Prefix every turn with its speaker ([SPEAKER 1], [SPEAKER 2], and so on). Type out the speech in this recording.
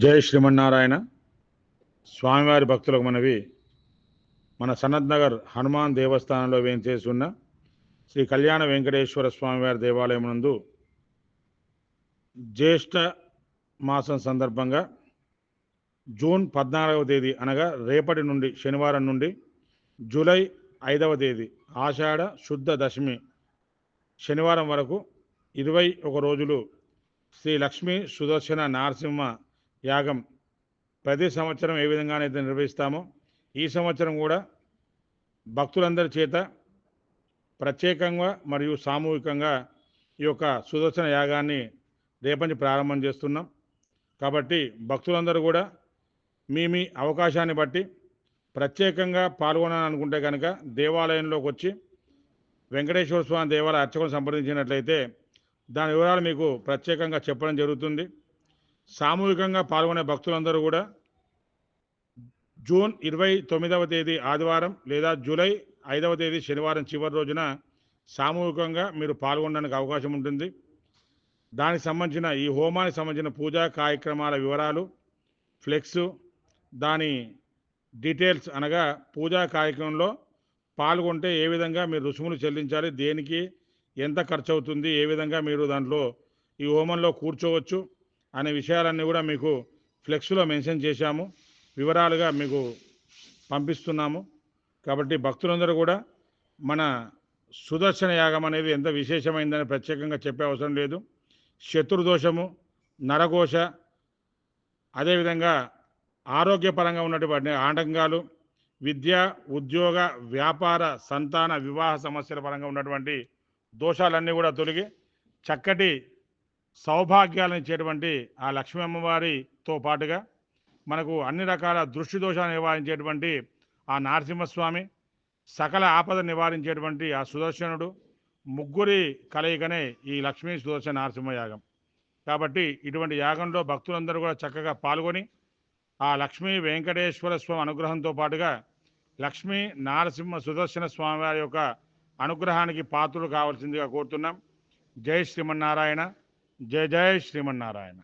[SPEAKER 1] జై శ్రీమన్నారాయణ. స్వామివారి భక్తులకు మనవి, మన సనత్ నగర్ హనుమాన్ దేవస్థానంలో వేంచేసి ఉన్న శ్రీ కళ్యాణ వెంకటేశ్వర స్వామివారి దేవాలయం నందు జ్యేష్ఠ మాసం సందర్భంగా జూన్ 14వ తేదీ అనగా రేపటి నుండి శనివారం నుండి జూలై 5వ తేదీ ఆషాఢ శుద్ధ దశమి శనివారం వరకు 21 రోజులు శ్రీ లక్ష్మీ సుదర్శన నరసింహ యాగం ప్రతి సంవత్సరం ఏ విధంగానైతే నిర్వహిస్తామో ఈ సంవత్సరం కూడా భక్తులందరి చేత ప్రత్యేకంగా మరియు సామూహికంగా ఈ యొక్క సుదర్శన యాగాన్ని రేపటి ప్రారంభం చేస్తున్నాం. కాబట్టి భక్తులందరూ కూడా మీ అవకాశాన్ని బట్టి ప్రత్యేకంగా పాల్గొనాలనుకుంటే కనుక దేవాలయంలోకి వచ్చి వెంకటేశ్వర స్వామి దేవాలయ అర్చకులను సంప్రదించినట్లయితే దాని వివరాలు మీకు ప్రత్యేకంగా చెప్పడం జరుగుతుంది. సామూహికంగా పాల్గొనే భక్తులందరూ కూడా జూన్ 29వ తేదీ ఆదివారం లేదా జూలై 5వ తేదీ శనివారం చివరి రోజున సామూహికంగా మీరు పాల్గొనడానికి అవకాశం ఉంటుంది. దానికి సంబంధించిన ఈ హోమానికి సంబంధించిన పూజా కార్యక్రమాల వివరాలు, ఫ్లెక్స్, దాని డీటెయిల్స్ అనగా పూజా కార్యక్రమంలో పాల్గొంటే ఏ విధంగా మీరు రుసుములు చెల్లించాలి, దేనికి ఎంత ఖర్చు అవుతుంది, ఏ విధంగా మీరు దాంట్లో ఈ హోమంలో కూర్చోవచ్చు అనే విషయాలన్నీ కూడా మీకు ఫ్లెక్స్లో మెన్షన్ చేశాము, వివరాలుగా మీకు పంపిస్తున్నాము. కాబట్టి భక్తులందరూ కూడా మన సుదర్శన యాగం అనేది ఎంత విశేషమైందని ప్రత్యేకంగా చెప్పే అవసరం లేదు. శత్రుదోషము, నరఘోష, అదేవిధంగా ఆరోగ్యపరంగా ఉన్నటువంటి ఆటంకాలు, విద్య, ఉద్యోగ, వ్యాపార, సంతాన, వివాహ సమస్యల పరంగా ఉన్నటువంటి దోషాలన్నీ కూడా తొలగి చక్కటి సౌభాగ్యాలను ఇచ్చేటువంటి ఆ లక్ష్మీ అమ్మవారితో పాటుగా మనకు అన్ని రకాల దృష్టి దోషాలను నివారించేటువంటి ఆ నరసింహస్వామి, సకల ఆపద నివారించేటువంటి ఆ సుదర్శనుడు, ముగ్గురి కలయికనే ఈ లక్ష్మీ సుదర్శన నరసింహ యాగం. కాబట్టి ఇటువంటి యాగంలో భక్తులందరూ కూడా చక్కగా పాల్గొని ఆ లక్ష్మీ వెంకటేశ్వర స్వామి అనుగ్రహంతో పాటుగా లక్ష్మీ నరసింహ సుదర్శన స్వామి వారి యొక్క అనుగ్రహానికి పాత్రలు కావాల్సిందిగా కోరుతున్నాం. జై శ్రీమన్నారాయణ. జై జై శ్రీమన్నారాయణ.